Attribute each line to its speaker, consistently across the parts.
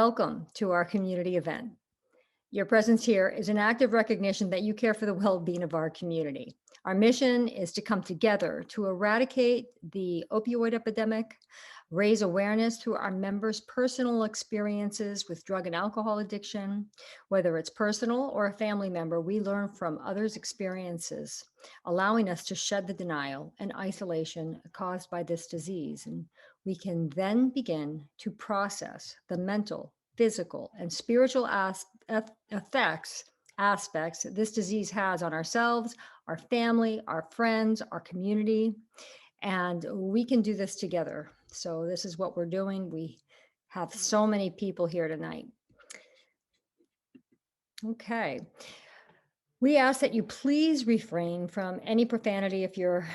Speaker 1: welcome to our community event. Your presence here is an active recognition that you care for the well-being of our community. Our mission is to come together to eradicate the opioid epidemic, raise awareness through our members' personal experiences with drug and alcohol addiction. Whether it's personal or a family member, we learn from others' experiences, allowing us to shed the denial and isolation caused by this disease. And we can then begin to process the mental, physical, and spiritual aspects this disease has on ourselves, our family, our friends, our community, and we can do this together. So this is what we're doing. We have so many people here tonight. Okay. We ask that you please refrain from any profanity if you're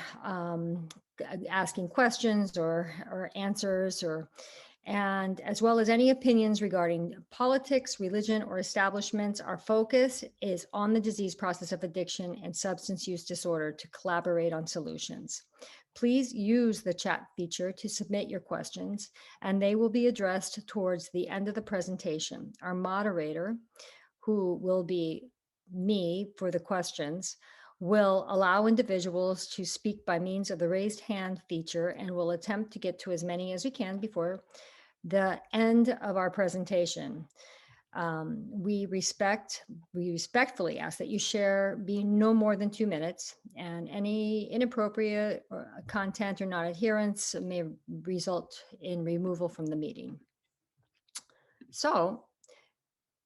Speaker 1: asking questions or answers, and as well as any opinions regarding politics, religion, or establishments. Our focus is on the disease process of addiction and substance use disorder to collaborate on solutions. Please use the chat feature to submit your questions, and they will be addressed towards the end of the presentation. Our moderator, who will be me for the questions, will allow individuals to speak by means of the raised hand feature, and will attempt to get to as many as we can before the end of our presentation. We respectfully ask that you share be no more than 2 minutes, and any inappropriate content or non-adherence may result in removal from the meeting. So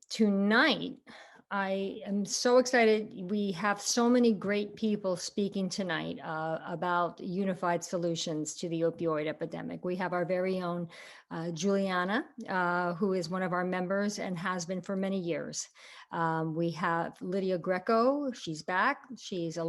Speaker 1: tonight, I am so excited. We have so many great people speaking tonight about unified solutions to the opioid epidemic. We have our very own Juliana, who is one of our members and has been for many years. We have Lydia Greco. She's back. She's a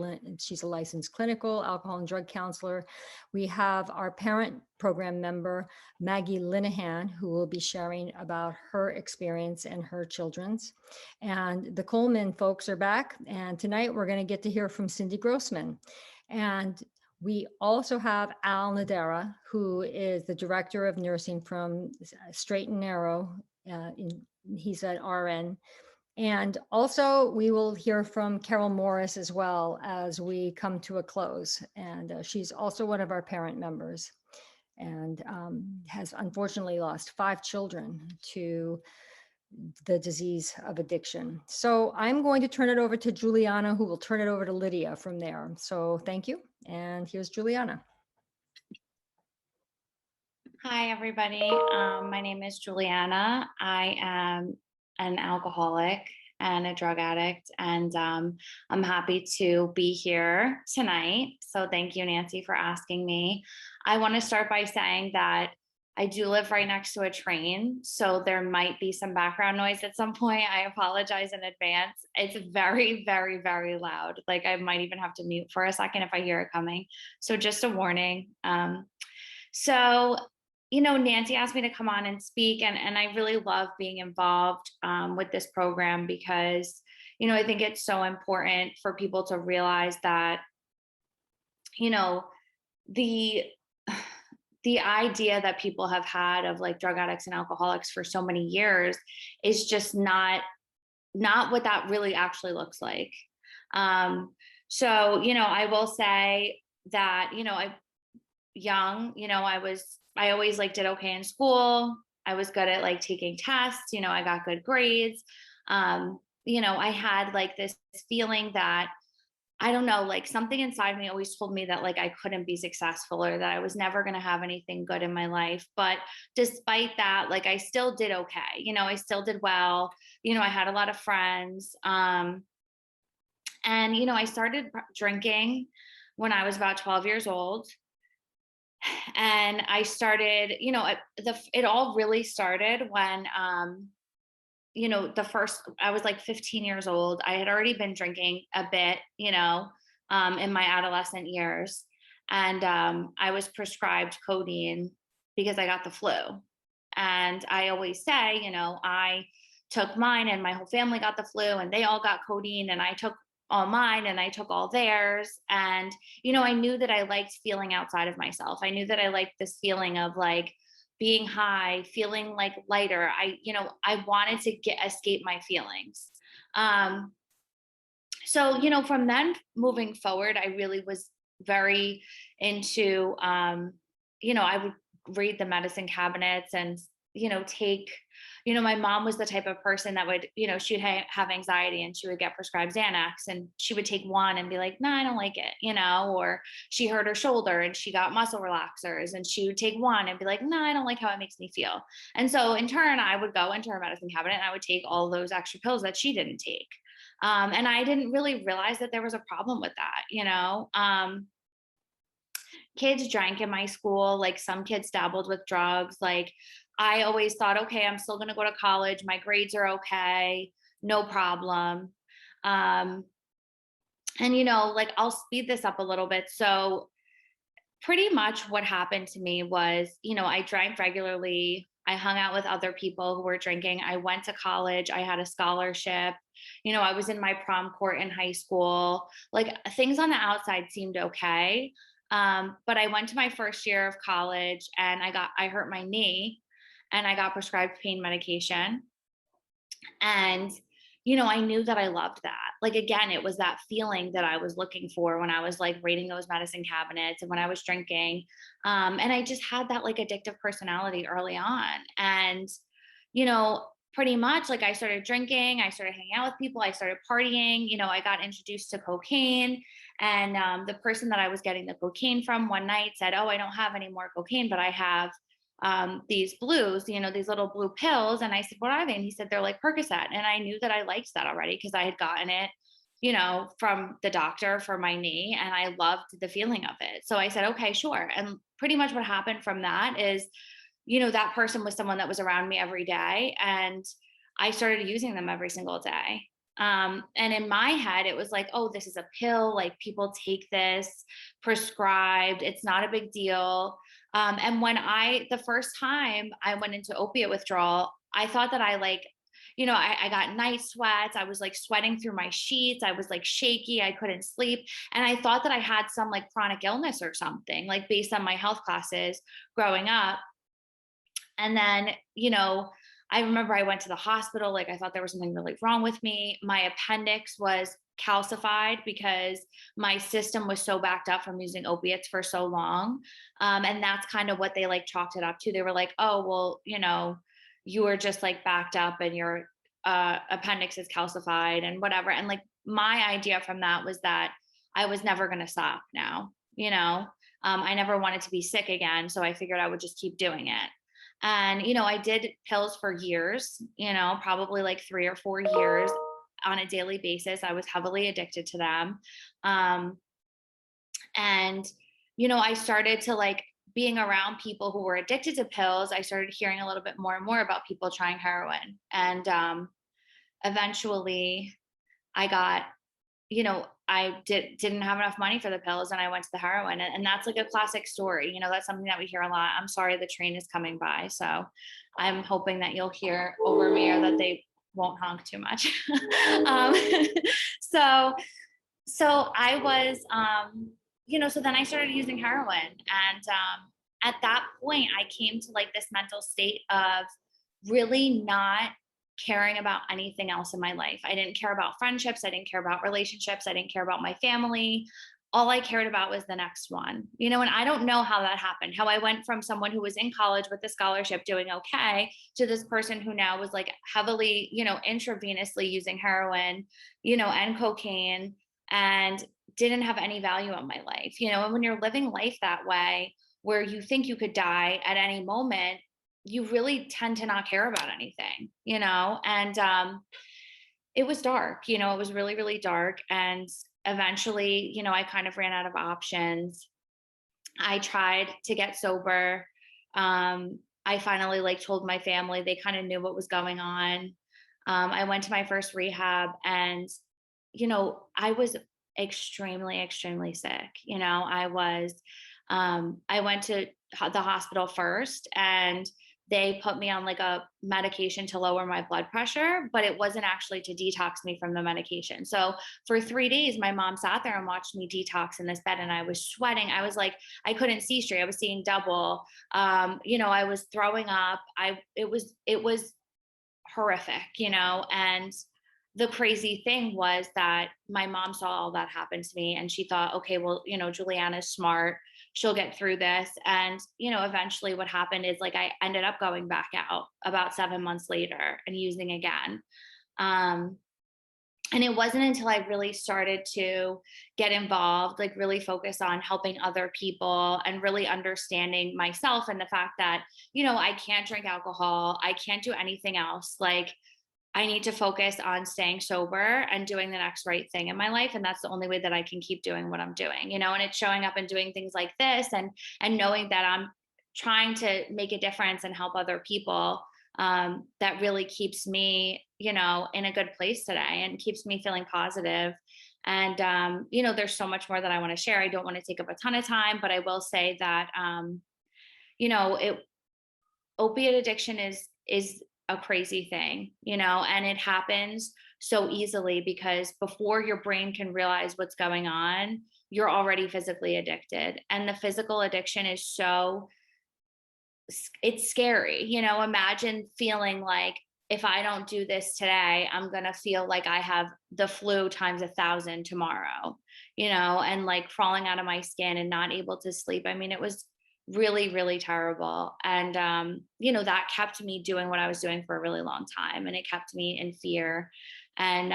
Speaker 1: licensed clinical alcohol and drug counselor. We have our parent program member, Maggie Linnehan, who will be sharing about her experience and her children's. And the Coleman folks are back. And tonight we're going to get to hear from Cindy Grossman. And we also have Al Nadera, who is the director of nursing from Straight and Narrow. He's at RN. And also we will hear from Carol Morris as well as we come to a close. And she's also one of our parent members, and has unfortunately lost 5 children to the disease of addiction. So I'm going to turn it over to Juliana, who will turn it over to Lydia from there. So thank you. And here's Juliana.
Speaker 2: Hi, everybody. My name is Juliana. I am an alcoholic and a drug addict, and I'm happy to be here tonight. So thank you, Nancy, for asking me. I want to start by saying that I do live right next to a train, so there might be some background noise at some point. I apologize in advance. It's very, very, very loud. Like I might even have to mute for a second if I hear it coming. So just a warning. You know, Nancy asked me to come on and speak, and I really love being involved with this program because, you know, I think it's so important for people to realize that, you know, the idea that people have had of like drug addicts and alcoholics for so many years is just not what that really actually looks like. So, you know, I will say that, you know, I always like did okay in school. I was good at like taking tests, you know, I got good grades. You know, I had like this feeling that, I don't know, like something inside me always told me that like I couldn't be successful or that I was never going to have anything good in my life. But despite that, like I still did okay. You know, I still did well. You know, I had a lot of friends. And, you know, I started drinking when I was about 12 years old. And I started, you know, it all really started when, you know, I was like 15 years old. I had already been drinking a bit, you know, in my adolescent years. And I was prescribed codeine because I got the flu. And I always say, you know, I took mine and my whole family got the flu and they all got codeine, and I took all mine and I took all theirs. And, you know, I knew that I liked feeling outside of myself. I knew that I liked this feeling of like being high, feeling like lighter. I wanted to escape my feelings. Um, so, from then moving forward, I really was very into, I would read the medicine cabinets and, take, my mom was the type of person that would, she'd have anxiety and she would get prescribed Xanax and she would take one and be like, no, I don't like it, or she hurt her shoulder and she got muscle relaxers and she would take one and be like, no, I don't like how it makes me feel. And so in turn, I would go into her medicine cabinet and I would take all those extra pills that she didn't take. And I didn't really realize that there was a problem with that. Kids drank in my school, like some kids dabbled with drugs. Like I always thought, okay, I'm still going to go to college. My grades are okay. No problem. Um, and, like I'll speed this up a little bit. So pretty much what happened to me was, I drank regularly. I hung out with other people who were drinking. I went to college. I had a scholarship. I was in my prom court in high school. Like things on the outside seemed okay. But I went to my first year of college and I hurt my knee and I got prescribed pain medication. And, I knew that I loved that. Like, again, it was that feeling that I was looking for when I was like raiding those medicine cabinets and when I was drinking. And I just had that like addictive personality early on. And, pretty much like I started drinking, I started hanging out with people, I started partying, I got introduced to cocaine. And the person that I was getting the cocaine from one night said, oh, I don't have any more cocaine, but I have these blues, these little blue pills. And I said, what are they? And he said, they're like Percocet. And I knew that I liked that already because I had gotten it, from the doctor for my knee and I loved the feeling of it. So I said, okay, sure. And pretty much what happened from that is, that person was someone that was around me every day. And I started using them every single day. And in my head, it was like, oh, this is a pill. Like people take this prescribed. It's not a big deal. And the first time I went into opiate withdrawal, I thought that I got night sweats. I was like sweating through my sheets. I was like shaky. I couldn't sleep. And I thought that I had some like chronic illness or something, like based on my health classes growing up. And then, I remember I went to the hospital. Like I thought there was something really wrong with me. My appendix was calcified because my system was so backed up from using opiates for so long. And that's kind of what they like chalked it up to. They were like, oh, well, you were just like backed up and your appendix is calcified and whatever. And like my idea from that was that I was never going to stop now, I never wanted to be sick again. So I figured I would just keep doing it. And, I did pills for years, probably like 3 or 4 years on a daily basis. I was heavily addicted to them. And, I started to like being around people who were addicted to pills. I started hearing a little bit more and more about people trying heroin. And eventually I got, I didn't have enough money for the pills and I went to the heroin. And that's like a classic story. That's something that we hear a lot. I'm sorry, the train is coming by. So I'm hoping that you'll hear over me or that they won't honk too much. um, so, so I was, so then I started using heroin. And at that point, I came to like this mental state of really not caring about anything else in my life. I didn't care about friendships. I didn't care about relationships. I didn't care about my family. All I cared about was the next one, and I don't know how that happened, how I went from someone who was in college with a scholarship doing okay to this person who now was like heavily, intravenously using heroin, and cocaine and didn't have any value in my life, and when you're living life that way, where you think you could die at any moment, you really tend to not care about anything, and it was dark, it was really, really dark. And eventually, I kind of ran out of options. I tried to get sober. I finally like told my family, they kind of knew what was going on. I went to my first rehab and, I was extremely, extremely sick. I went to the hospital first and they put me on like a medication to lower my blood pressure, but it wasn't actually to detox me from the medication. So for 3 days, my mom sat there and watched me detox in this bed, and I was sweating. I was like, I couldn't see straight. I was seeing double. I was throwing up. It was horrific, and the crazy thing was that my mom saw all that happen to me, and she thought, okay, well, Juliana's smart. She'll get through this. And, eventually what happened is like I ended up going back out about 7 months later and using again. Um, and it wasn't until I really started to get involved, like really focus on helping other people and really understanding myself and the fact that, I can't drink alcohol, I can't do anything else. Like, I need to focus on staying sober and doing the next right thing in my life. And that's the only way that I can keep doing what I'm doing, and it's showing up and doing things like this, and knowing that I'm trying to make a difference and help other people. That really keeps me, in a good place today and keeps me feeling positive. And, there's so much more that I want to share. I don't want to take up a ton of time, but I will say that, it opiate addiction is a crazy thing, and it happens so easily because before your brain can realize what's going on, you're already physically addicted. And the physical addiction is it's scary. Imagine feeling like, if I don't do this today, I'm going to feel like I have the flu times 1,000 tomorrow, and like crawling out of my skin and not able to sleep. I mean, it was really, really terrible. And, that kept me doing what I was doing for a really long time. And it kept me in fear. And,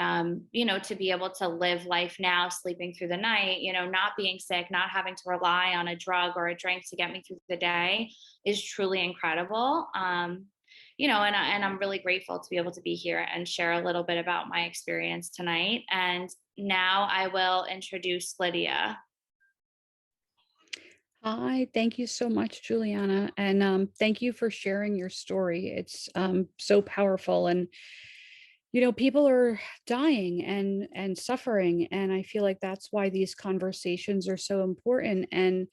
Speaker 2: to be able to live life now, sleeping through the night, not being sick, not having to rely on a drug or a drink to get me through the day is truly incredible. And I'm really grateful to be able to be here and share a little bit about my experience tonight. And now I will introduce Lydia.
Speaker 3: Hi, thank you so much, Juliana. And thank you for sharing your story. It's so powerful. And, people are dying and suffering. And I feel like that's why these conversations are so important. And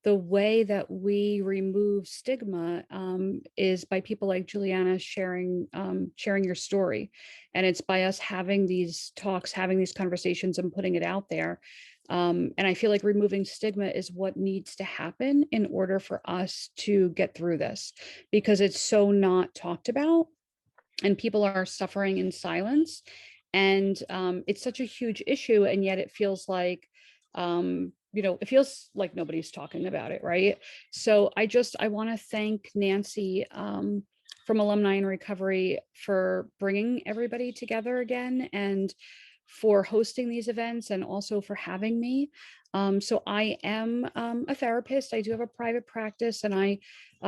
Speaker 3: the way that we remove stigma is by people like Juliana sharing your story. And it's by us having these talks, having these conversations and putting it out there. And I feel like removing stigma is what needs to happen in order for us to get through this, because it's so not talked about and people are suffering in silence. And it's such a huge issue. And yet it feels like, it feels like nobody's talking about it, right? So I want to thank Nancy from Alumni in Recovery for bringing everybody together again, and for hosting these events, and also for having me. So I am a therapist. I do have a private practice, and I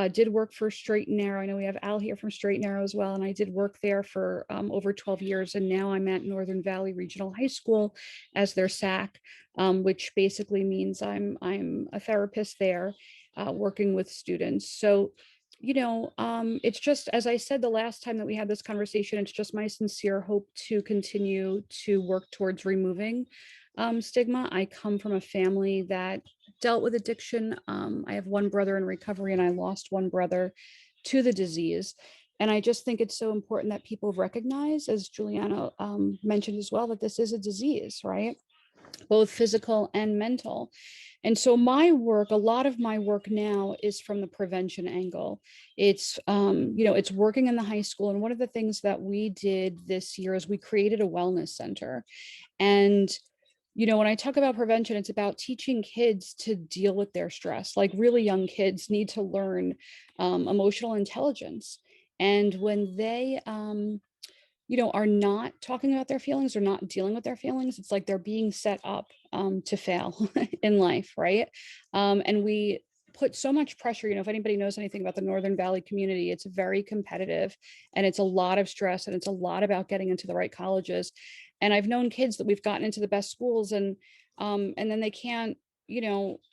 Speaker 3: did work for Straight and Narrow. I know we have Al here from Straight and Narrow as well, and I did work there for over 12 years. And now I'm at Northern Valley Regional High School as their SAC, which basically means I'm a therapist there, working with students. So it's just, as I said the last time that we had this conversation, it's just my sincere hope to continue to work towards removing stigma. I come from a family that dealt with addiction. I have one brother in recovery, and I lost one brother to the disease. And I just think it's so important that people recognize, as Juliana mentioned as well, that this is a disease, right? Both physical and mental. And so my work, a lot of my work now is from the prevention angle. It's, it's working in the high school. And one of the things that we did this year is we created a wellness center. And, when I talk about prevention, it's about teaching kids to deal with their stress. Like, really young kids need to learn emotional intelligence. And when they, are not talking about their feelings or not dealing with their feelings, it's like they're being set up to fail in life, right? And we put so much pressure. If anybody knows anything about the Northern Valley community, it's very competitive, and it's a lot of stress, and it's a lot about getting into the right colleges. And I've known kids that we've gotten into the best schools, and then they can't,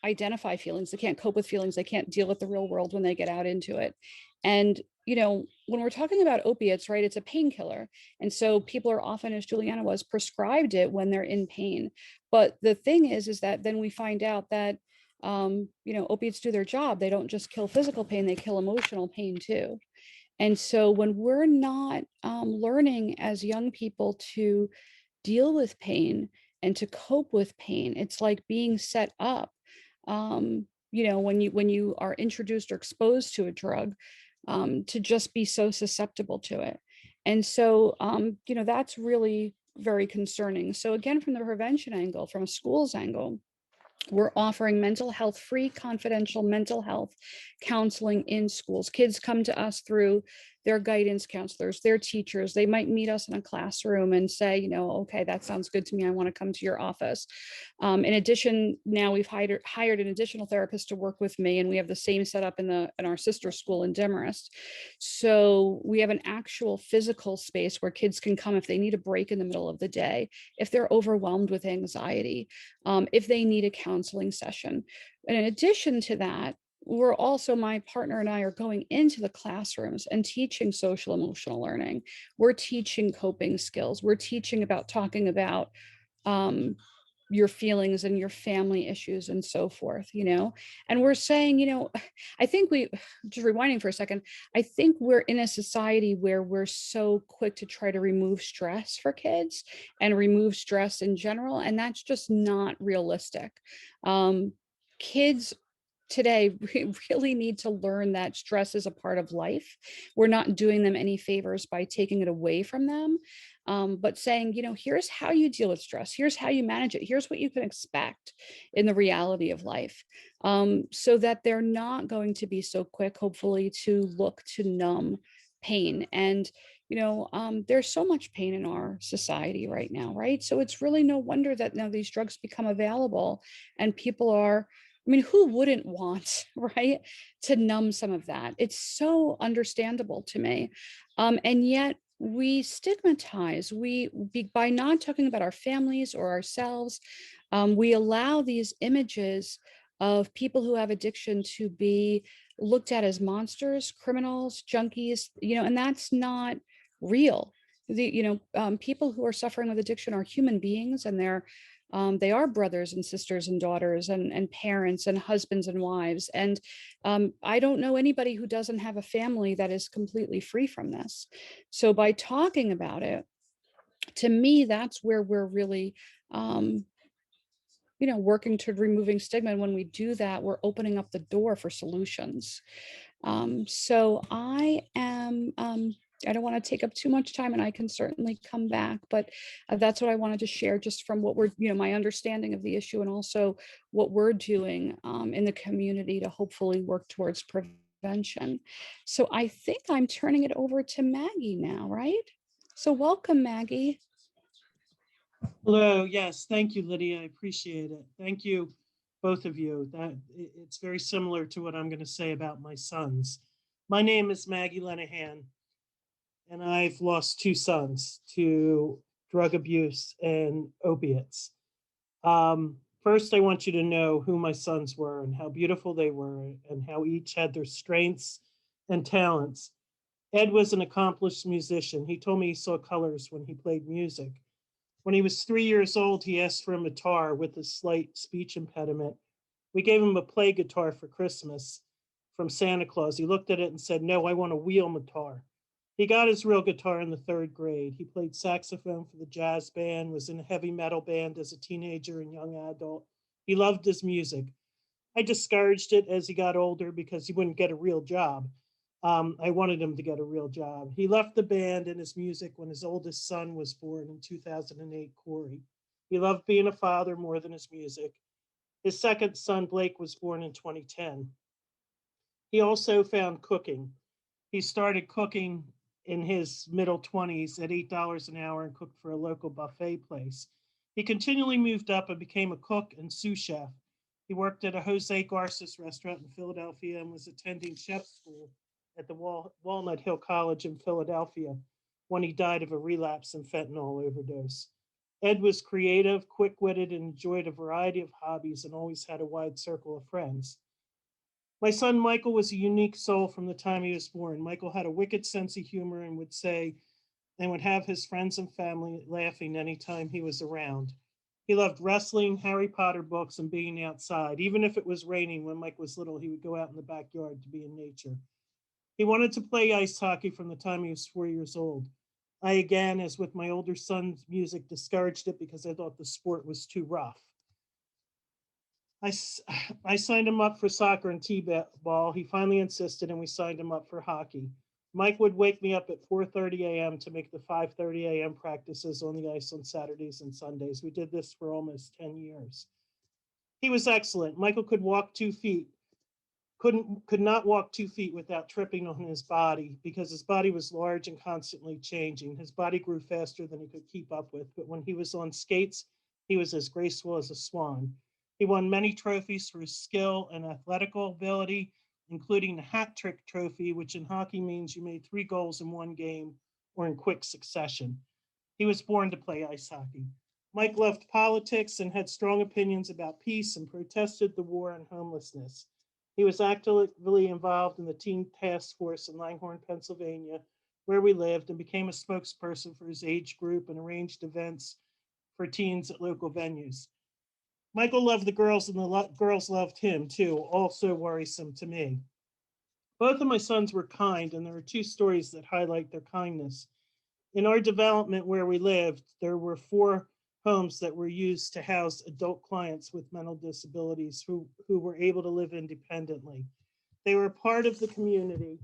Speaker 3: identify feelings. They can't cope with feelings. They can't deal with the real world when they get out into it. And when we're talking about opiates, right, it's a painkiller. And so people are often, as Juliana was, prescribed it when they're in pain. But the thing is that then we find out that, opiates do their job. They don't just kill physical pain, they kill emotional pain too. And so when we're not learning as young people to deal with pain and to cope with pain, it's like being set up. When you are introduced or exposed to a drug, to just be so susceptible to it. And so, that's really very concerning. So again, from the prevention angle, from a school's angle, we're offering mental health, free, confidential mental health counseling in schools. Kids come to us through their guidance counselors, their teachers. They might meet us in a classroom and say, okay, that sounds good to me. I want to come to your office. In addition, now we've hired an additional therapist to work with me, and we have the same setup in our sister school in Demarest. So we have an actual physical space where kids can come if they need a break in the middle of the day, if they're overwhelmed with anxiety, if they need a counseling session. And in addition to that, my partner and I are going into the classrooms and teaching social emotional learning. We're teaching coping skills. We're teaching about talking about your feelings and your family issues and so forth, and we're saying, I think just rewinding for a second, I think we're in a society where we're so quick to try to remove stress for kids and remove stress in general. And that's just not realistic. Kids today, we really need to learn that stress is a part of life. We're not doing them any favors by taking it away from them, but saying, here's how you deal with stress. Here's how you manage it. Here's what you can expect in the reality of life, so that they're not going to be so quick, hopefully, to look to numb pain. And there's so much pain in our society right now, right? So it's really no wonder that now these drugs become available and people are, who wouldn't want, right, to numb some of that? It's so understandable to me. And yet we stigmatize, by not talking about our families or ourselves, we allow these images of people who have addiction to be looked at as monsters, criminals, junkies, and that's not real. People who are suffering with addiction are human beings, and they are brothers and sisters and daughters and parents and husbands and wives. And I don't know anybody who doesn't have a family that is completely free from this. So by talking about it, to me, that's where we're really, working toward removing stigma. And when we do that, we're opening up the door for solutions. So I don't want to take up too much time, and I can certainly come back, but that's what I wanted to share, just from what we're, my understanding of the issue, and also what we're doing in the community to hopefully work towards prevention. So I think I'm turning it over to Maggie now, right? So welcome, Maggie.
Speaker 4: Hello. Yes. Thank you, Lydia. I appreciate it. Thank you, both of you. It's very similar to what I'm going to say about my sons. My name is Maggie Linnehan, and I've lost two sons to drug abuse and opiates. First, I want you to know who my sons were and how beautiful they were and how each had their strengths and talents. Ed was an accomplished musician. He told me he saw colors when he played music. When he was 3 years old, he asked for a guitar with a slight speech impediment. We gave him a play guitar for Christmas from Santa Claus. He looked at it and said, "No, I want a wheel guitar." He got his real guitar in the 3rd grade. He played saxophone for the jazz band, was in a heavy metal band as a teenager and young adult. He loved his music. I discouraged it as he got older because he wouldn't get a real job. I wanted him to get a real job. He left the band and his music when his oldest son was born in 2008, Corey. He loved being a father more than his music. His second son, Blake, was born in 2010. He also found cooking. He started cooking in his middle 20s at $8 an hour and cooked for a local buffet place. He continually moved up and became a cook and sous chef. He worked at a Jose Garces restaurant in Philadelphia and was attending chef school at the Walnut Hill College in Philadelphia when he died of a relapse and fentanyl overdose. Ed was creative, quick-witted, and enjoyed a variety of hobbies and always had a wide circle of friends. My son Michael was a unique soul from the time he was born. Michael had a wicked sense of humor and would have his friends and family laughing anytime he was around. He loved wrestling, Harry Potter books, and being outside. Even if it was raining when Mike was little, he would go out in the backyard to be in nature. He wanted to play ice hockey from the time he was 4 years old. I, again, as with my older son's music, discouraged it because I thought the sport was too rough. I signed him up for soccer and t-ball. He finally insisted, and we signed him up for hockey. Mike would wake me up at 4:30 a.m. to make the 5:30 a.m. practices on the ice on Saturdays and Sundays. We did this for almost 10 years. He was excellent. Michael could walk 2 feet, could not walk 2 feet without tripping on his body because his body was large and constantly changing. His body grew faster than he could keep up with, but when he was on skates, he was as graceful as a swan. He won many trophies for his skill and athletical ability, including the hat trick trophy, which in hockey means you made 3 goals in 1 game or in quick succession. He was born to play ice hockey. Mike loved politics and had strong opinions about peace and protested the war and homelessness. He was actively involved in the teen task force in Langhorne, Pennsylvania, where we lived, and became a spokesperson for his age group and arranged events for teens at local venues. Michael loved the girls, and the girls loved him too, also worrisome to me. Both of my sons were kind, and there are 2 stories that highlight their kindness. In our development where we lived, there were 4 homes that were used to house adult clients with mental disabilities who were able to live independently. They were part of the community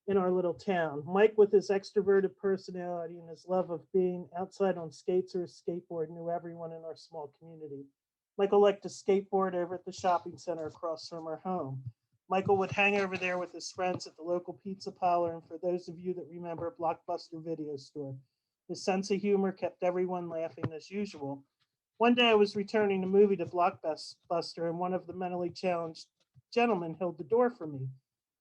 Speaker 4: in our little town. Mike, with his extroverted personality and his love of being outside on skates or a skateboard, knew everyone in our small community. Michael liked to skateboard over at the shopping center across from our home. Michael would hang over there with his friends at the local pizza parlor, and for those of you that remember, Blockbuster video store. His sense of humor kept everyone laughing as usual. One day I was returning a movie to Blockbuster, and one of the mentally challenged gentlemen held the door for me.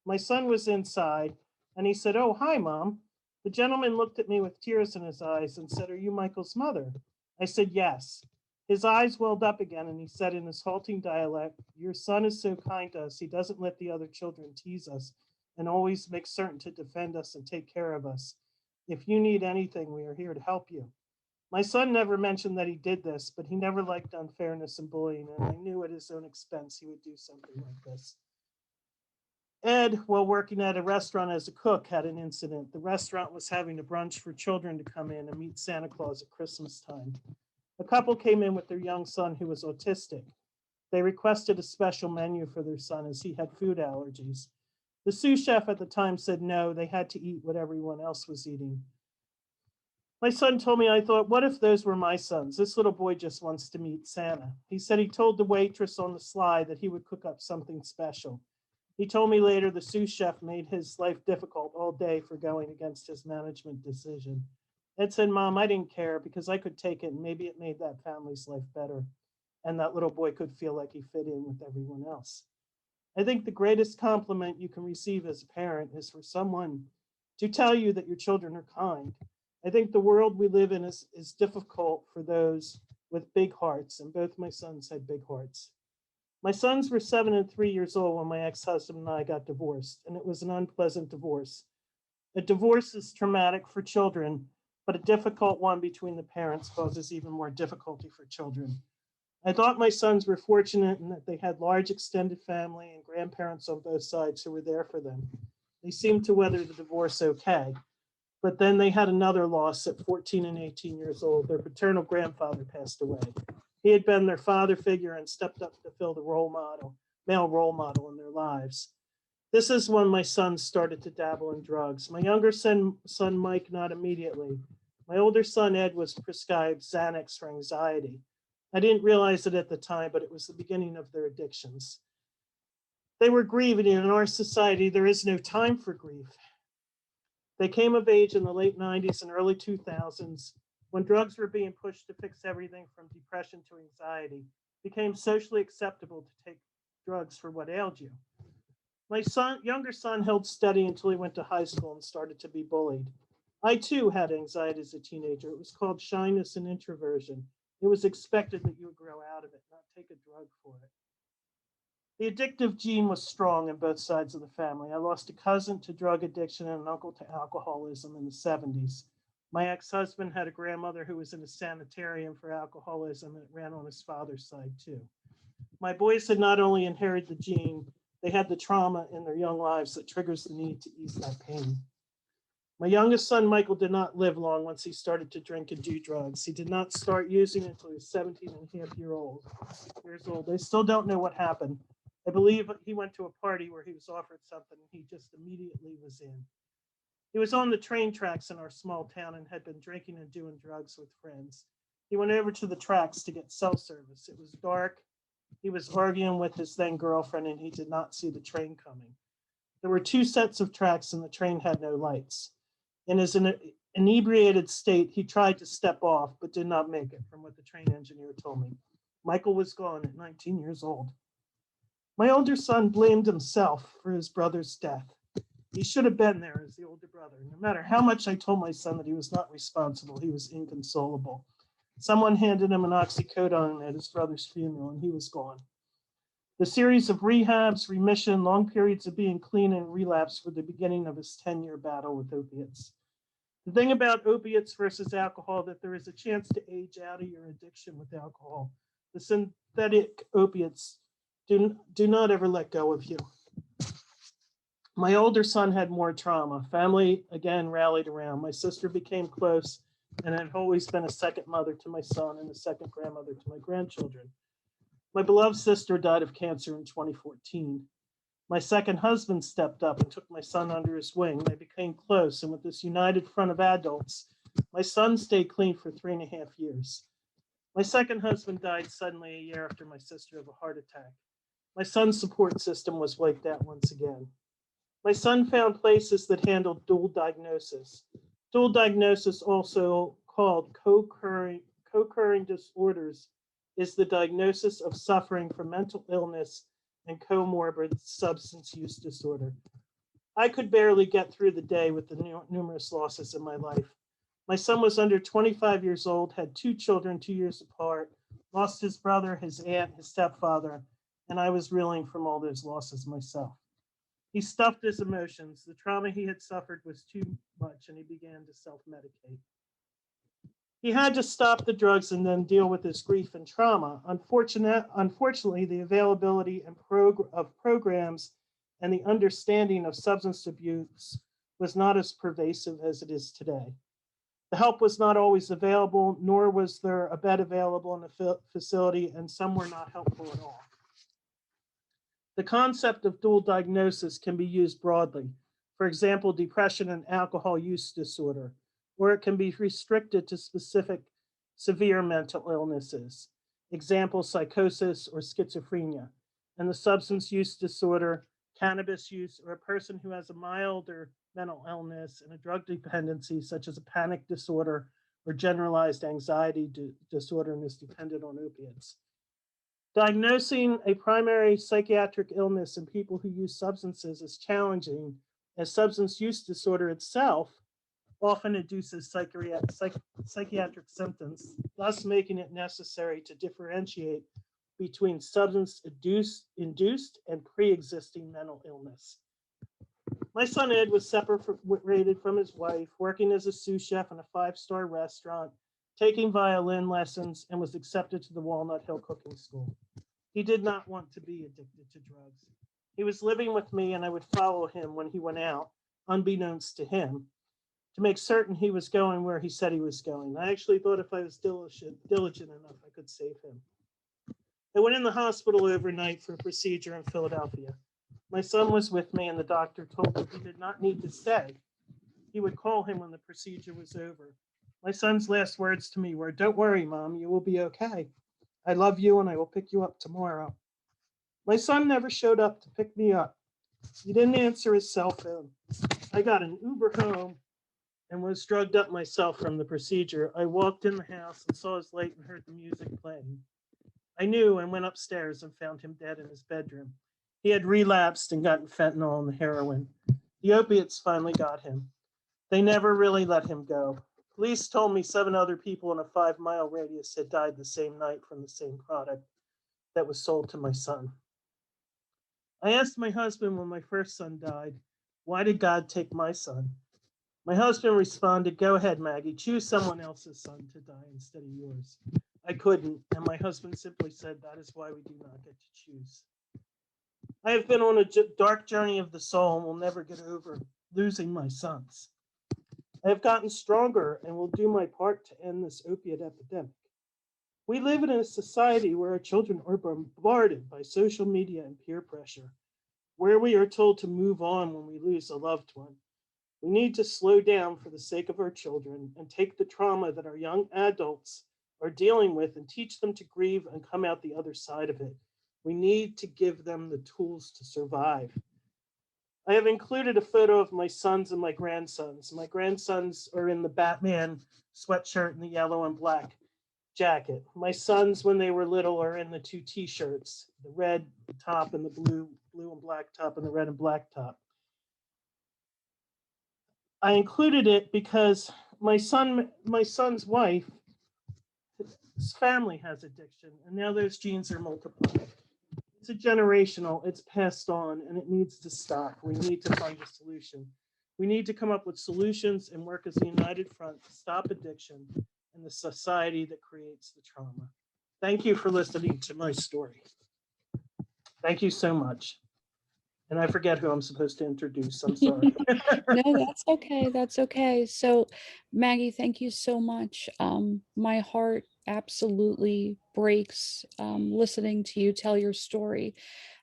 Speaker 4: My son was inside, and he said, "Oh, hi, Mom." The gentleman looked at me with tears in his eyes and said, "Are you Michael's mother?" I said, "Yes." His eyes welled up again, and he said in his halting dialect, "Your son is so kind to us. He doesn't let the other children tease us and always makes certain to defend us and take care of us. If you need anything, we are here to help you." My son never mentioned that he did this, but he never liked unfairness and bullying, and I knew at his own expense he would do something like this. Ed, while working at a restaurant as a cook, had an incident. The restaurant was having a brunch for children to come in and meet Santa Claus at Christmas time. A couple came in with their young son who was autistic. They requested a special menu for their son as he had food allergies. The sous chef at the time said no, they had to eat what everyone else was eating. My son told me, I thought, what if those were my sons? This little boy just wants to meet Santa. He said he told the waitress on the slide that he would cook up something special. He told me later the sous chef made his life difficult all day for going against his management decision. Ed said, "Mom, I didn't care because I could take it, and maybe it made that family's life better. And that little boy could feel like he fit in with everyone else." I think the greatest compliment you can receive as a parent is for someone to tell you that your children are kind. I think the world we live in is difficult for those with big hearts, and both my sons had big hearts. My sons were 7 and 3 years old when my ex-husband and I got divorced, and it was an unpleasant divorce. A divorce is traumatic for children, but a difficult one between the parents causes even more difficulty for children. I thought my sons were fortunate in that they had large extended family and grandparents on both sides who were there for them. They seemed to weather the divorce okay, but then they had another loss at 14 and 18 years old. Their paternal grandfather passed away. He had been their father figure and stepped up to fill the male role model in their lives. This is when my sons started to dabble in drugs. My younger son, Mike, not immediately. My older son, Ed, was prescribed Xanax for anxiety. I didn't realize it at the time, but it was the beginning of their addictions. They were grieving, and in our society, there is no time for grief. They came of age in the late 90s and early 2000s when drugs were being pushed to fix everything from depression to anxiety. It became socially acceptable to take drugs for what ailed you. My younger son held steady until he went to high school and started to be bullied. I too had anxiety as a teenager. It was called shyness and introversion. It was expected that you would grow out of it, not take a drug for it. The addictive gene was strong in both sides of the family. I lost a cousin to drug addiction and an uncle to alcoholism in the 70s. My ex-husband had a grandmother who was in a sanitarium for alcoholism, and it ran on his father's side too. My boys had not only inherited the gene, They had the trauma in their young lives that triggers the need to ease that pain. My youngest son, Michael, did not live long once he started to drink and do drugs. He did not start using until he was 17 and a half years old. They still don't know what happened. I believe he went to a party where he was offered something and he just immediately was in. He was on the train tracks in our small town and had been drinking and doing drugs with friends. He went over to the tracks to get cell service. It was dark. He was arguing with his then girlfriend and he did not see the train coming. There were 2 sets of tracks and the train had no lights. In his inebriated state, he tried to step off, but did not make it, from what the train engineer told me. Michael was gone at 19 years old. My older son blamed himself for his brother's death. He should have been there as the older brother. No matter how much I told my son that he was not responsible, he was inconsolable. Someone handed him an oxycodone at his brother's funeral, and he was gone. The series of rehabs, remission, long periods of being clean, and relapse were the beginning of his 10-year battle with opiates. The thing about opiates versus alcohol, that there is a chance to age out of your addiction with alcohol. The synthetic opiates do not ever let go of you. My older son had more trauma. Family, again, rallied around. My sister became close and had always been a second mother to my son and a second grandmother to my grandchildren. My beloved sister died of cancer in 2014. My second husband stepped up and took my son under his wing. They became close, and with this united front of adults, my son stayed clean for 3.5 years. My second husband died suddenly a year after my sister of a heart attack. My son's support system was wiped out once again. My son found places that handled dual diagnosis. Dual diagnosis, also called co-occurring disorders, is the diagnosis of suffering from mental illness and comorbid substance use disorder. I could barely get through the day with the numerous losses in my life. My son was under 25 years old, had 2 children 2 years apart, lost his brother, his aunt, his stepfather, and I was reeling from all those losses myself. He stuffed his emotions. The trauma he had suffered was too much, and he began to self-medicate. He had to stop the drugs and then deal with his grief and trauma. Unfortunately, the availability of programs and the understanding of substance abuse was not as pervasive as it is today. The help was not always available, nor was there a bed available in the facility, and some were not helpful at all. The concept of dual diagnosis can be used broadly. For example, depression and alcohol use disorder, or it can be restricted to specific severe mental illnesses. Example, psychosis or schizophrenia. And the substance use disorder, cannabis use, or a person who has a milder mental illness and a drug dependency, such as a panic disorder or generalized anxiety disorder, and is dependent on opiates. Diagnosing a primary psychiatric illness in people who use substances is challenging, as substance use disorder itself often induces psychiatric symptoms, thus making it necessary to differentiate between substance-induced and pre-existing mental illness. My son Ed was separated from his wife, working as a sous chef in a 5-star restaurant, taking violin lessons, and was accepted to the Walnut Hill Cooking School. He did not want to be addicted to drugs. He was living with me, and I would follow him when he went out, unbeknownst to him, to make certain he was going where he said he was going. I actually thought if I was diligent enough, I could save him. I went in the hospital overnight for a procedure in Philadelphia. My son was with me, and the doctor told me he did not need to stay. He would call him when the procedure was over. My son's last words to me were, "Don't worry, Mom, you will be okay. I love you, and I will pick you up tomorrow." My son never showed up to pick me up. He didn't answer his cell phone. I got an Uber home and was drugged up myself from the procedure. I walked in the house and saw his light and heard the music playing. I knew and went upstairs and found him dead in his bedroom. He had relapsed and gotten fentanyl and the heroin. The opiates finally got him. They never really let him go. Police told me 7 other people in a 5-mile radius had died the same night from the same product that was sold to my son. I asked my husband when my first son died, "Why did God take my son?" My husband responded, "Go ahead, Maggie, choose someone else's son to die instead of yours." I couldn't, and my husband simply said, "That is why we do not get to choose." I have been on a dark journey of the soul and will never get over losing my sons. I have gotten stronger and will do my part to end this opiate epidemic. We live in a society where our children are bombarded by social media and peer pressure, where we are told to move on when we lose a loved one. We need to slow down for the sake of our children and take the trauma that our young adults are dealing with and teach them to grieve and come out the other side of it. We need to give them the tools to survive. I have included a photo of my sons and my grandsons. My grandsons are in the Batman sweatshirt and the yellow and black jacket. My sons, when they were little, are in the two t-shirts, the red top and the blue and black top and the red and black top. I included it because my son's wife, his family has addiction, and now those genes are multiplied. It's a generational, it's passed on, and it needs to stop. We need to find a solution. We need to come up with solutions and work as a united front to stop addiction and the society that creates the trauma. Thank you for listening to my story. Thank you so much. And I forget who I'm supposed to introduce. I'm sorry.
Speaker 3: No, that's okay. That's okay. So, Maggie, thank you so much. My heart absolutely breaks listening to you tell your story.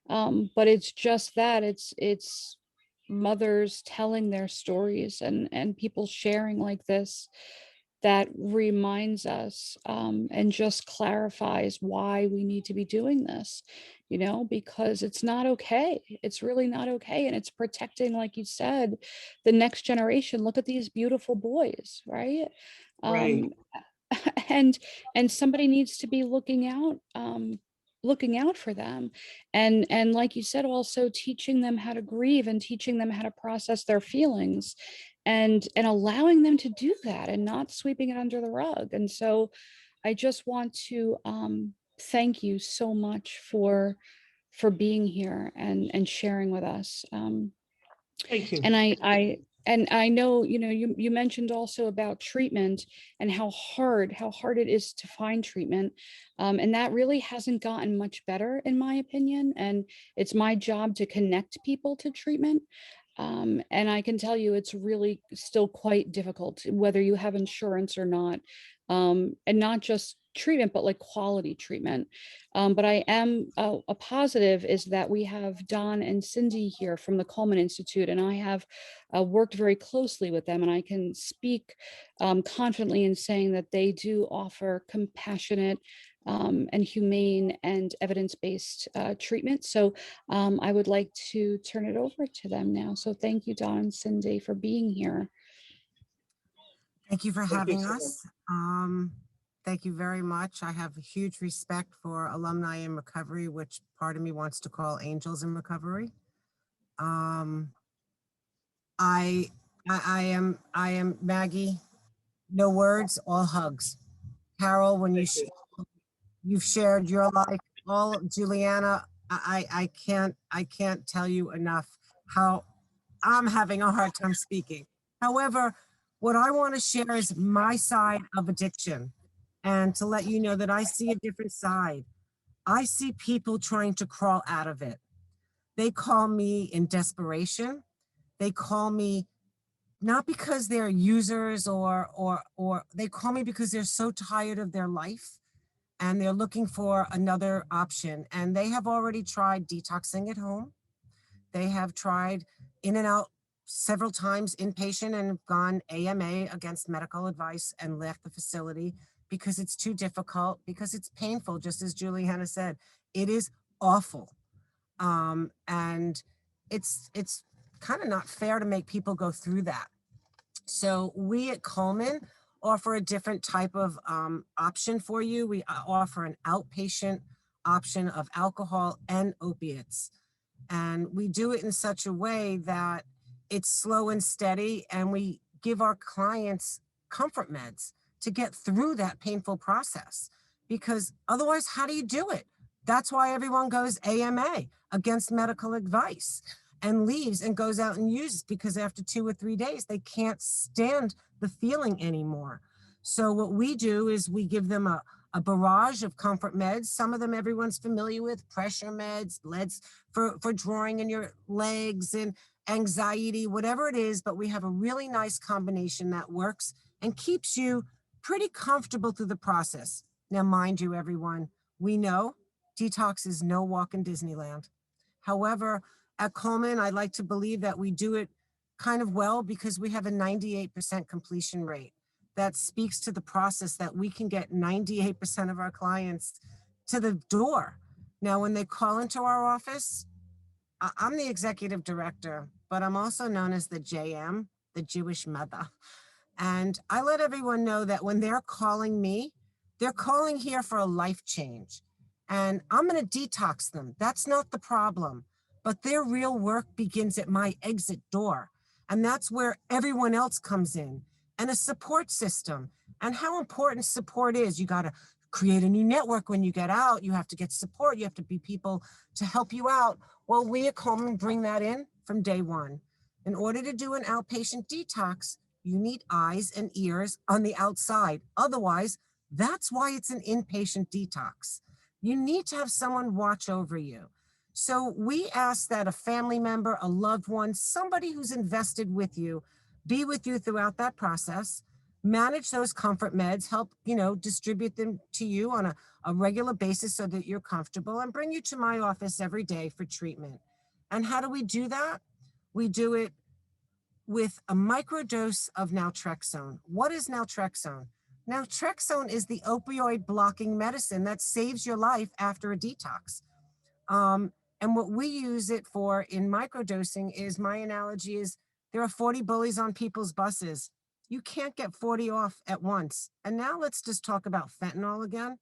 Speaker 3: But it's just that it's mothers telling their stories and people sharing like this that reminds us and just clarifies why we need to be doing this, you know, because it's not okay. It's really not okay. And it's protecting, like you said, the next generation. Look at these beautiful boys, right?
Speaker 4: Right.
Speaker 3: and somebody needs to be looking out for them, and like you said, also teaching them how to grieve and teaching them how to process their feelings and allowing them to do that and not sweeping it under the rug. And so I just want to thank you so much for being here and sharing with us.
Speaker 4: Thank you.
Speaker 3: And I know, you know, you mentioned also about treatment and how hard it is to find treatment. And that really hasn't gotten much better, in my opinion. And it's my job to connect people to treatment. And I can tell you it's really still quite difficult, whether you have insurance or not. And not just treatment, but like quality treatment. But I am a positive is that we have Don and Cindy here from the Coleman Institute, and I have worked very closely with them, and I can speak confidently in saying that they do offer compassionate and humane and evidence-based treatment. So I would like to turn it over to them now. So thank you, Don and Cindy, for being here.
Speaker 5: Thank you for
Speaker 4: Thank you
Speaker 5: having
Speaker 4: so much.
Speaker 5: us. Thank you very much. I have huge respect for Alumni in Recovery, which part of me wants to call Angels in Recovery. I am Maggie. No words, all hugs. Carol, when you've shared your life, all Juliana, I can't tell you enough how I'm having a hard time speaking. However, what I want to share is my side of addiction, and to let you know that I see a different side. I see people trying to crawl out of it. They call me in desperation. They call me not because they're users or they call me because they're so tired of their life and they're looking for another option. And they have already tried detoxing at home. They have tried in and out several times inpatient and gone AMA against medical advice and left the facility because it's too difficult, because it's painful, just as Juliana said. It is awful. And it's kind of not fair to make people go through that. So we at Coleman offer a different type of option for you. We offer an outpatient option of alcohol and opiates. And we do it in such a way that it's slow and steady, and we give our clients comfort meds to get through that painful process. Because otherwise, how do you do it? That's why everyone goes AMA, against medical advice, and leaves and goes out and uses, because after 2 or 3 days, they can't stand the feeling anymore. So what we do is we give them a a barrage of comfort meds. Some of them everyone's familiar with, pressure meds, meds for drawing in your legs and anxiety, whatever it is, but we have a really nice combination that works and keeps you pretty comfortable through the process. Now, mind you, everyone, we know detox is no walk in Disneyland. However, at Coleman, I like to believe that we do it kind of well because we have a 98% completion rate. That speaks to the process that we can get 98% of our clients to the door. Now, when they call into our office, I'm the executive director, but I'm also known as the JM, the Jewish mother. And I let everyone know that when they're calling me, they're calling here for a life change. And I'm going to detox them. That's not the problem. But their real work begins at my exit door. And that's where everyone else comes in. And a support system. And how important support is. You got to create a new network when you get out. You have to get support. You have to be people to help you out. Well, we at Coleman bring that in from day one. In order to do an outpatient detox, you need eyes and ears on the outside. Otherwise, that's why it's an inpatient detox. You need to have someone watch over you. So we ask that a family member, a loved one, somebody who's invested with you, be with you throughout that process, manage those comfort meds, help, distribute them to you on a regular basis so that you're comfortable, and bring you to my office every day for treatment. And how do we do that? We do it with a microdose of naltrexone. What is naltrexone? Naltrexone is the opioid blocking medicine that saves your life after a detox. And what we use it for in microdosing is, my analogy is, there are 40 bullies on people's buses. You can't get 40 off at once. And now let's just talk about fentanyl again.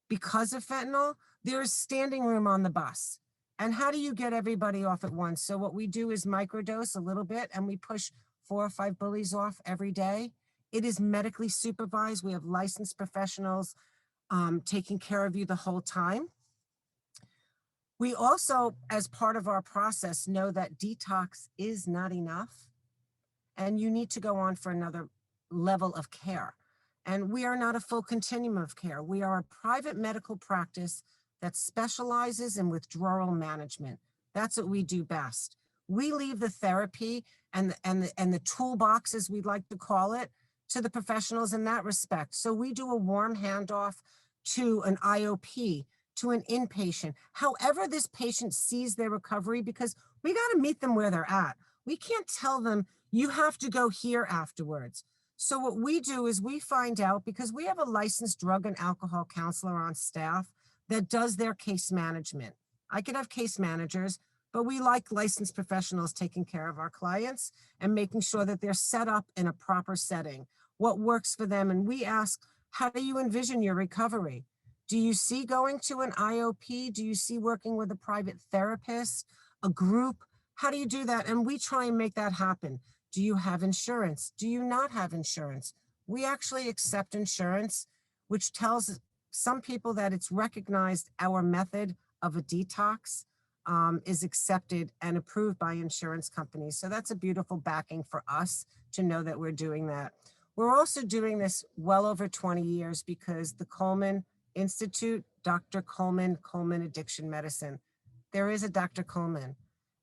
Speaker 5: Because of fentanyl, there is standing room on the bus. And how do you get everybody off at once? So what we do is microdose a little bit, and we push 4 or 5 bullies off every day. It is medically supervised. We have licensed professionals taking care of you the whole time. We also, as part of our process, know that detox is not enough, and you need to go on for another level of care. And we are not a full continuum of care. We are a private medical practice that specializes in withdrawal management. That's what we do best. We leave the therapy and the toolbox, as we'd like to call it, to the professionals in that respect. So we do a warm handoff to an IOP, to an inpatient, however this patient sees their recovery, because we got to meet them where they're at. We can't tell them, you have to go here afterwards. So what we do is we find out, because we have a licensed drug and alcohol counselor on staff that does their case management. I could have case managers, but we like licensed professionals taking care of our clients and making sure that they're set up in a proper setting, what works for them. And we ask, how do you envision your recovery? Do you see going to an IOP? Do you see working with a private therapist, a group? How do you do that? And we try and make that happen. Do you have insurance? Do you not have insurance? We actually accept insurance, which tells some people that it's recognized our method of a detox is accepted and approved by insurance companies. So that's a beautiful backing for us to know that we're doing that. We're also doing this well over 20 years because the Coleman Institute, Dr. Coleman, Coleman Addiction Medicine. There is a Dr. Coleman,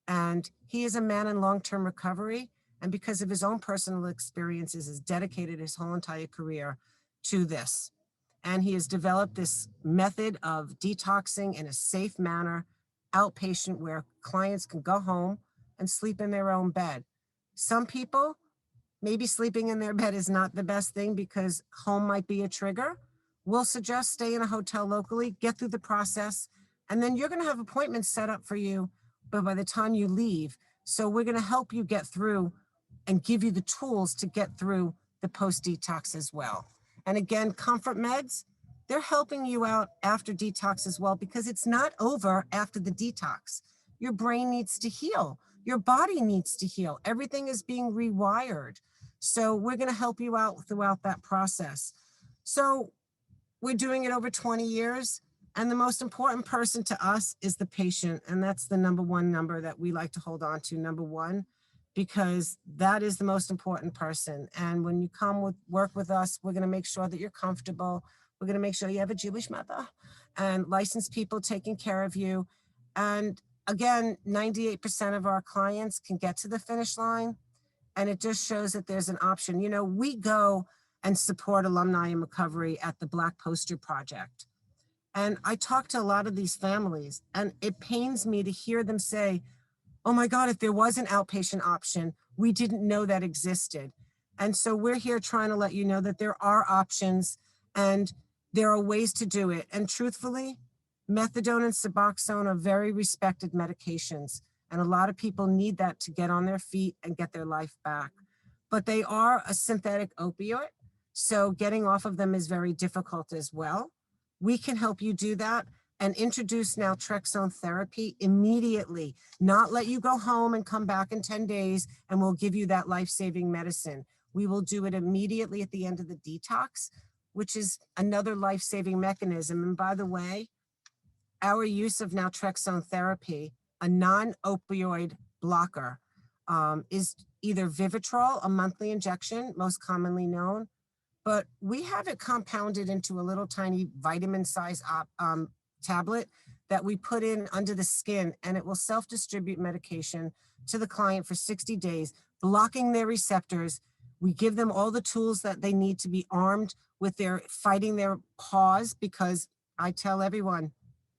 Speaker 5: and he is a man in long-term recovery. And because of his own personal experiences, has dedicated his whole entire career to this. And he has developed this method of detoxing in a safe manner, outpatient, where clients can go home and sleep in their own bed. Some people, maybe sleeping in their bed is not the best thing because home might be a trigger. We'll suggest stay in a hotel locally, get through the process, and then you're going to have appointments set up for you, but by the time you leave. So we're going to help you get through and give you the tools to get through the post-detox as well. And again, comfort meds, they're helping you out after detox as well, because it's not over after the detox. Your brain needs to heal. Your body needs to heal. Everything is being rewired. So we're going to help you out throughout that process. So we're doing it over 20 years. And the most important person to us is the patient. And that's the number one number that we like to hold on to, number one, because that is the most important person. And when you come work with us, we're going to make sure that you're comfortable. We're going to make sure you have a Jewish mother and licensed people taking care of you. And again, 98% of our clients can get to the finish line. And it just shows that there's an option. You know, we go and support alumni in recovery at the Black Poster Project. And I talk to a lot of these families, and it pains me to hear them say, oh my God, if there was an outpatient option, we didn't know that existed. And so we're here trying to let you know that there are options and there are ways to do it. And truthfully, methadone and Suboxone are very respected medications. And a lot of people need that to get on their feet and get their life back. But they are a synthetic opioid, so getting off of them is very difficult as well. We can help you do that and introduce naltrexone therapy immediately, not let you go home and come back in 10 days and we'll give you that life-saving medicine. We will do it immediately at the end of the detox, which is another life-saving mechanism. And by the way, our use of naltrexone therapy, a non-opioid blocker, is either Vivitrol, a monthly injection, most commonly known, but we have it compounded into a little tiny vitamin-sized tablet that we put in under the skin, and it will self-distribute medication to the client for 60 days, blocking their receptors. We give them all the tools that they need to be armed with their fighting their pause, because I tell everyone,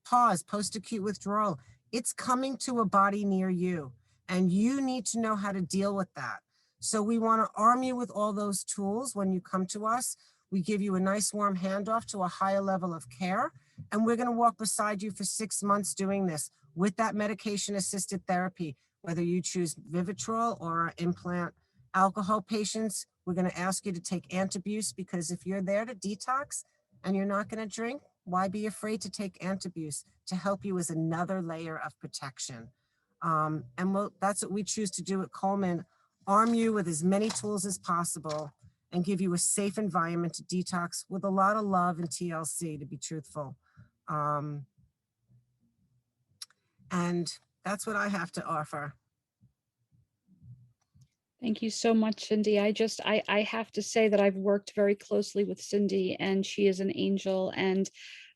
Speaker 5: pause, post-acute withdrawal. It's coming to a body near you, and you need to know how to deal with that. So we want to arm you with all those tools when you come to us. We give you a nice warm handoff to a higher level of care, and we're going to walk beside you for 6 months doing this with that medication-assisted therapy, whether you choose Vivitrol or our implant alcohol patients. We're going to ask you to take Antabuse, because if you're there to detox and you're not going to drink, why be afraid to take Antabuse to help you as another layer of protection? That's what we choose to do at Coleman, arm you with as many tools as possible and give you a safe environment to detox with a lot of love and TLC, to be truthful. And that's what I have to offer.
Speaker 3: Thank you so much, Cindy. I have to say that I've worked very closely with Cindy, and she is an angel, and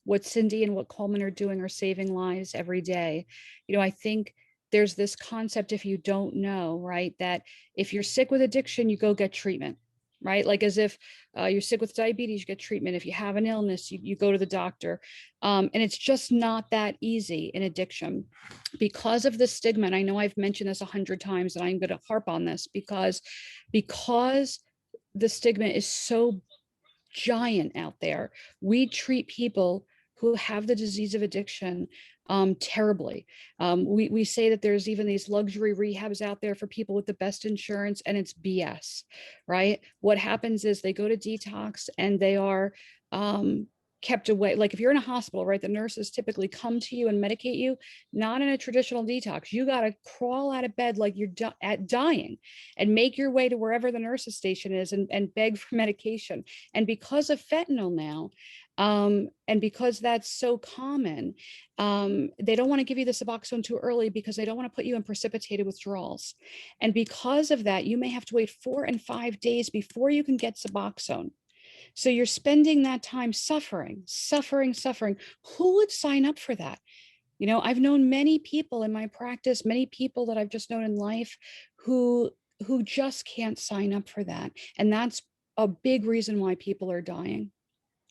Speaker 3: what Cindy and what Coleman are doing are saving lives every day. You know, I think there's this concept, if you don't know, right, that if you're sick with addiction, you go get treatment, right? Like as if you're sick with diabetes, you get treatment. If you have an illness, you go to the doctor. And it's just not that easy in addiction because of the stigma. And I know I've mentioned this 100 times, and I'm going to harp on this because the stigma is so giant out there. We treat people who have the disease of addiction terribly. We say that there's even these luxury rehabs out there for people with the best insurance, and it's BS, right? What happens is they go to detox and they are kept away. Like if you're in a hospital, right, the nurses typically come to you and medicate you, not in a traditional detox. You got to crawl out of bed like you're dying and make your way to wherever the nurse's station is and beg for medication. And because of fentanyl now, and because that's so common, they don't want to give you the Suboxone too early because they don't want to put you in precipitated withdrawals. And because of that, you may have to wait 4 and 5 days before you can get Suboxone. So you're spending that time suffering. Who would sign up for that? You know, I've known many people in my practice, many people that I've just known in life who just can't sign up for that. And that's a big reason why people are dying.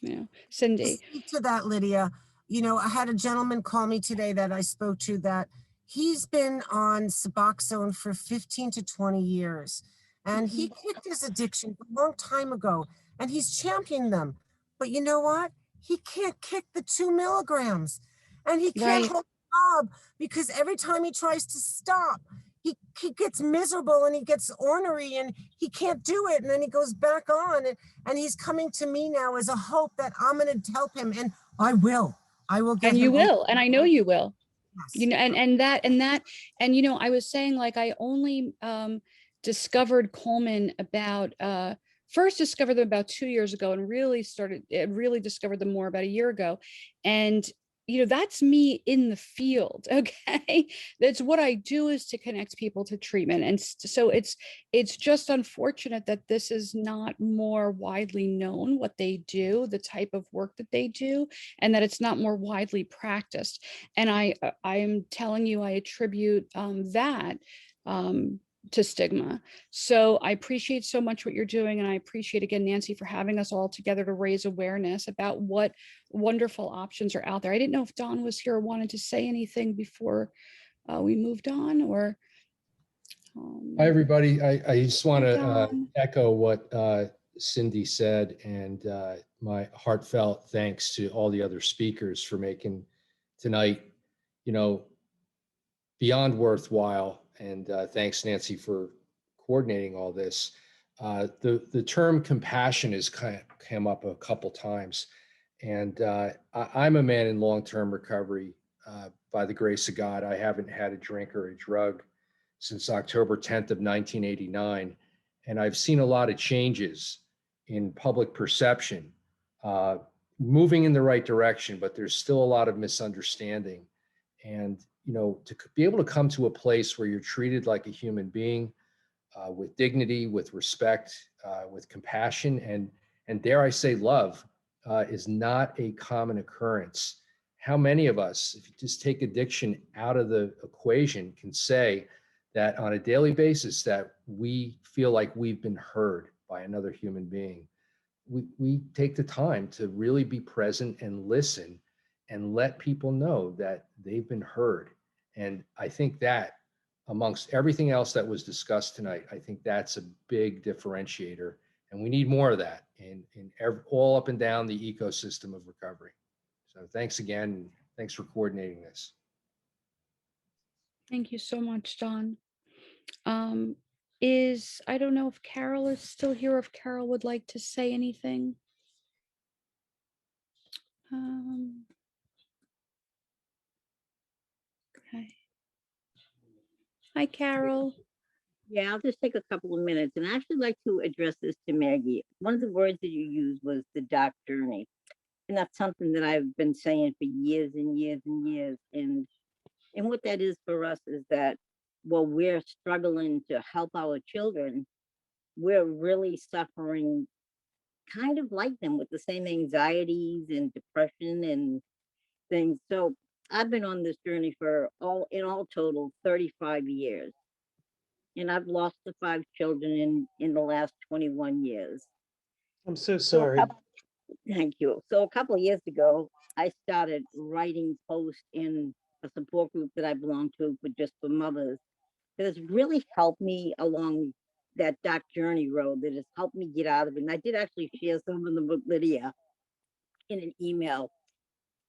Speaker 3: You know, Cindy.
Speaker 5: Speak to that, Lydia. You know, I had a gentleman call me today that I spoke to that he's been on Suboxone for 15 to 20 years. And he kicked his addiction a long time ago, and he's championed them. But you know what? He can't kick the 2 milligrams, and he can't hold the job because every time he tries to stop, he gets miserable and he gets ornery and he can't do it. And then he goes back on, and he's coming to me now as a hope that I'm going to help him. And I will get him.
Speaker 3: And you will. And I know you will.
Speaker 5: Yes.
Speaker 3: You know, and you know, I was saying, like, I only discovered Coleman first discovered them about 2 years ago, and really discovered them more about a year ago. And you know, that's me in the field. Okay. That's what I do, is to connect people to treatment. And so it's just unfortunate that this is not more widely known, what they do, the type of work that they do, and that it's not more widely practiced. And I am telling you, I attribute that to stigma. So I appreciate so much what you're doing. And I appreciate, again, Nancy, for having us all together to raise awareness about what wonderful options are out there. I didn't know if Don was here or wanted to say anything before we moved on, or.
Speaker 6: Hi, everybody. I just want to
Speaker 3: Don.
Speaker 6: echo what Cindy said, and my heartfelt thanks to all the other speakers for making tonight, you know, beyond worthwhile. And thanks, Nancy, for coordinating all this. The term compassion has kind of come up a couple times, and I'm a man in long-term recovery. By the grace of God, I haven't had a drink or a drug since October 10th of 1989. And I've seen a lot of changes in public perception, moving in the right direction, but there's still a lot of misunderstanding. And, you know, to be able to come to a place where you're treated like a human being, with dignity, with respect, with compassion, and dare I say love, is not a common occurrence. How many of us, if you just take addiction out of the equation, can say that on a daily basis that we feel like we've been heard by another human being? We take the time to really be present and listen and let people know that they've been heard. And I think that, amongst everything else that was discussed tonight, I think that's a big differentiator. And we need more of that all up and down the ecosystem of recovery. So thanks again. And thanks for coordinating this.
Speaker 3: Thank you so much, Don. I don't know if Carol is still here, or if Carol would like to say anything. Okay. Hi, Carol.
Speaker 7: Yeah, I'll just take a couple of minutes, and I actually like to address this to Maggie. One of the words that you used was the dark journey. And that's something that I've been saying for years and years and years. And what that is for us is that while we're struggling to help our children, we're really suffering kind of like them, with the same anxieties and depression and things. So I've been on this journey for in all total 35 years. And I've lost the 5 children in the last 21 years.
Speaker 4: I'm so sorry.
Speaker 7: Thank you. So a couple of years ago, I started writing posts in a support group that I belong to for mothers. That has really helped me along that dark journey road, that has helped me get out of it. And I did actually share some of them with Lydia in an email.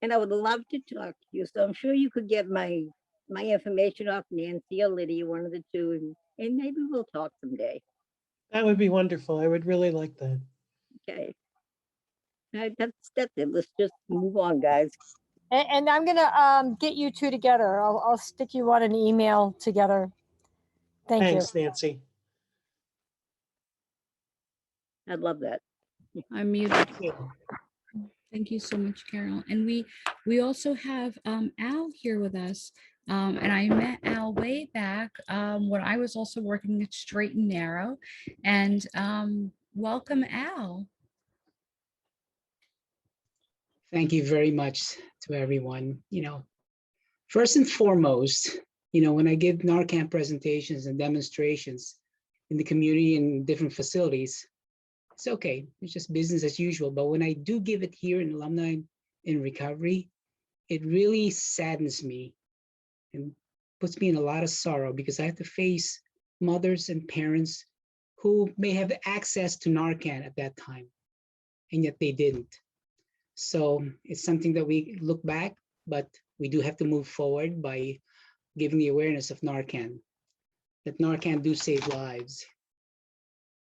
Speaker 7: And I would love to talk to you. So I'm sure you could get my information off Nancy or Lydia, one of the two, and maybe we'll talk someday.
Speaker 4: That would be wonderful. I would really like that.
Speaker 7: Okay. That's it. Let's just move on, guys.
Speaker 1: And I'm gonna get you two together. I'll stick you on an email together.
Speaker 4: Thanks, Nancy.
Speaker 7: I'd love that.
Speaker 3: I'm muted. Thank you so much, Carol. And we also have Al here with us. And I met Al way back when I was also working at Straight and Narrow. And welcome, Al.
Speaker 8: Thank you very much to everyone. You know, first and foremost, you know, when I give Narcan presentations and demonstrations in the community and different facilities, it's okay. It's just business as usual. But when I do give it here in Alumni in Recovery, it really saddens me and puts me in a lot of sorrow, because I have to face mothers and parents who may have access to Narcan at that time, and yet they didn't. So it's something that we look back, but we do have to move forward by giving the awareness of Narcan, that Narcan do save lives.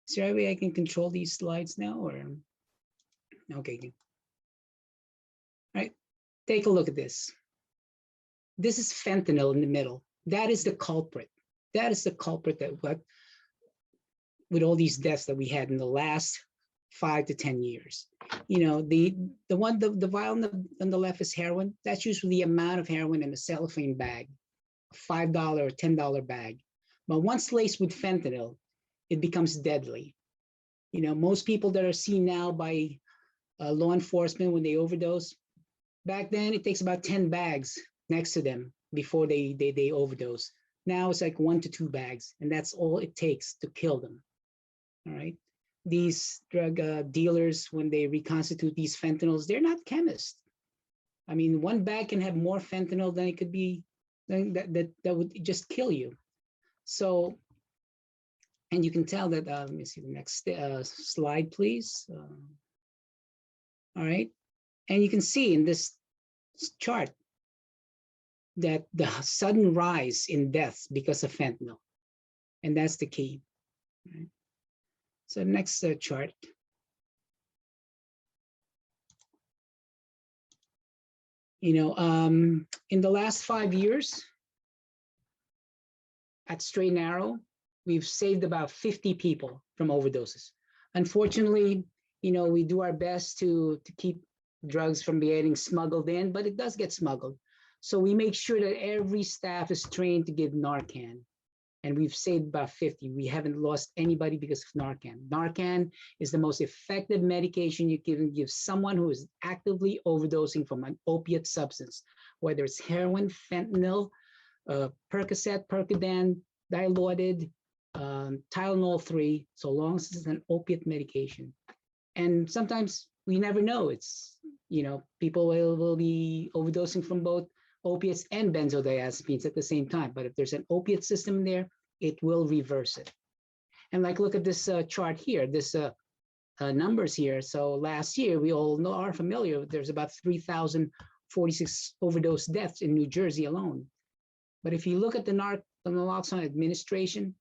Speaker 8: Is there a way I can control these slides now, or? Okay. All right, take a look at this. This is fentanyl in the middle. That is the culprit. That is the culprit that with all these deaths that we had in the last 5 to 10 years. You know, the vial on the left is heroin. That's usually the amount of heroin in a cellophane bag, a $5 or $10 bag. But once laced with fentanyl, it becomes deadly. You know, most people that are seen now by law enforcement when they overdose, back then it takes about 10 bags next to them before they overdose. Now it's like 1 to 2 bags, and that's all it takes to kill them. All right. These drug dealers, when they reconstitute these fentanyls, they're not chemists. I mean, one bag can have more fentanyl than it could be, that would just kill you. So, and you can tell that, let me see the next slide, please. All right. And you can see in this chart that the sudden rise in deaths because of fentanyl. And that's the key. Right? So next chart. You know, in the last 5 years at Straight and Narrow, we've saved about 50 people from overdoses. Unfortunately, you know, we do our best to keep drugs from getting smuggled in, but it does get smuggled. So we make sure that every staff is trained to give Narcan. And we've saved about 50. We haven't lost anybody because of Narcan. Narcan is the most effective medication you can give someone who is actively overdosing from an opiate substance, whether it's heroin, fentanyl, Percocet, Percodan, Dilaudid, Tylenol 3, so long as it's an opiate medication. And sometimes we never know. It's, you know, people will be overdosing from both opiates and benzodiazepines at the same time. But if there's an opiate system there, it will reverse it. And like, look at this chart here, this numbers here. So last year, we all are familiar, there's about 3,046 overdose deaths in New Jersey alone. But if you look at the naloxone administration,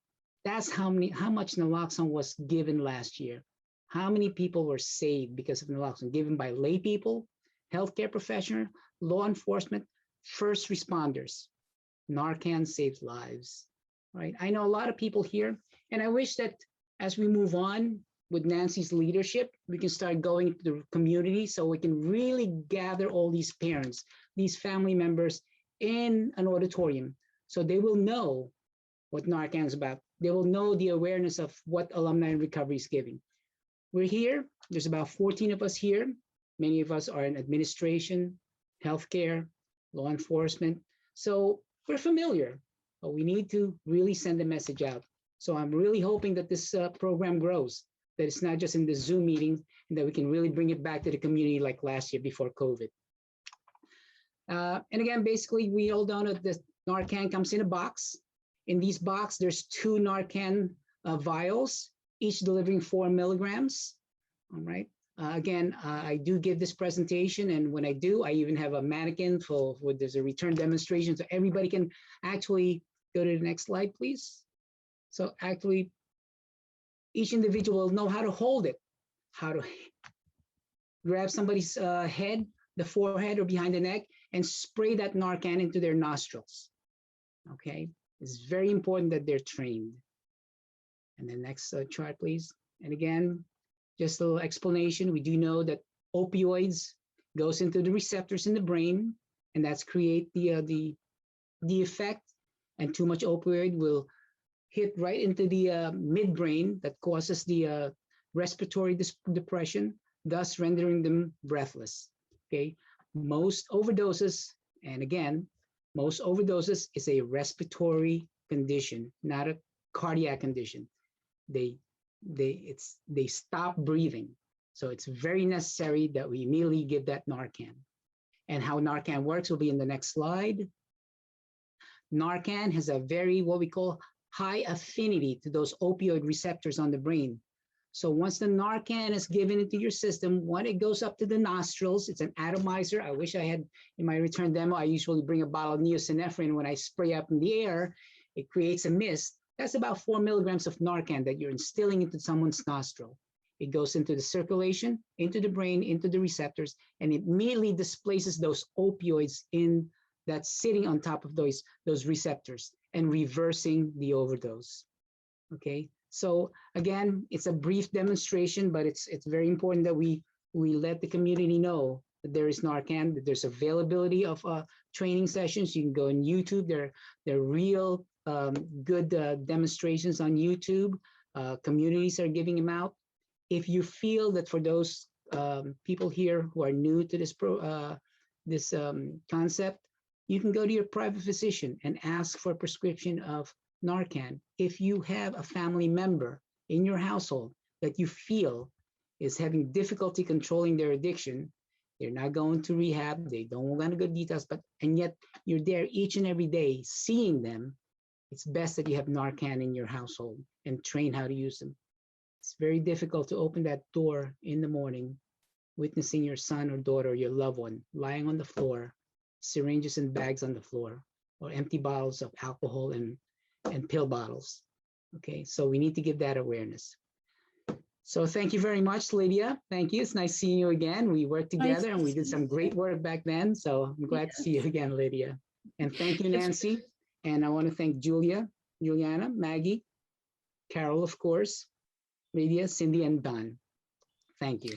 Speaker 8: that's how much naloxone was given last year. How many people were saved because of naloxone given by lay people, healthcare professionals, law enforcement, first responders. Narcan saves lives, right? I know a lot of people here, and I wish that as we move on with Nancy's leadership, we can start going into the community so we can really gather all these parents, these family members in an auditorium, so they will know what Narcan is about. They will know the awareness of what Alumni in Recovery is giving. We're here, there's about 14 of us here. Many of us are in administration, healthcare, law enforcement. So we're familiar, but we need to really send a message out. So I'm really hoping that this program grows, that it's not just in the Zoom meetings, and that we can really bring it back to the community like last year before COVID. And again, basically, we all know that the Narcan comes in a box. In these boxes, there's 2 Narcan vials, each delivering 4 milligrams, all right? Again, I do give this presentation, and when I do, I even have a mannequin there's a return demonstration, so everybody can actually go to the next slide, please. So actually, each individual will know how to hold it, how to grab somebody's head, the forehead or behind the neck, and spray that Narcan into their nostrils, okay? It's very important that they're trained. And the next chart, please. And again, just a little explanation. We do know that opioids goes into the receptors in the brain, and that's create the effect. And too much opioid will hit right into the midbrain that causes the respiratory depression, thus rendering them breathless. Okay, most overdoses, and again, most overdoses is a respiratory condition, not a cardiac condition. They stop breathing. So it's very necessary that we immediately give that Narcan. And how Narcan works will be in the next slide. Narcan has a very, what we call, high affinity to those opioid receptors on the brain. So once the Narcan is given into your system, when it goes up to the nostrils, it's an atomizer. I wish I had, in my return demo, I usually bring a bottle of neosynephrine. When I spray up in the air, it creates a mist. That's about 4 milligrams of Narcan that you're instilling into someone's nostril. It goes into the circulation, into the brain, into the receptors, and it immediately displaces those opioids that's sitting on top of those receptors and reversing the overdose. Okay, So again, it's a brief demonstration, but it's very important that we let the community know that there is Narcan, that there's availability of training sessions. You can go on YouTube. There are real good demonstrations on YouTube. Communities are giving them out. If you feel that for those people here who are new to this concept, you can go to your private physician and ask for a prescription of Narcan. If you have a family member in your household that you feel is having difficulty controlling their addiction, they're not going to rehab, they don't want to go details, and yet you're there each and every day seeing them, it's best that you have Narcan in your household and train how to use them. It's very difficult to open that door in the morning, witnessing your son or daughter, or your loved one lying on the floor, syringes and bags on the floor, or empty bottles of alcohol and pill bottles. Okay, so we need to give that awareness. So thank you very much, Lydia. Thank you. It's nice seeing you again. We worked together and we did some great work back then. So I'm glad to see you again, Lydia. And thank you, Nancy. And I want to thank Juliana, Maggie, Carol, of course, Lydia, Cindy, and Don. Thank you.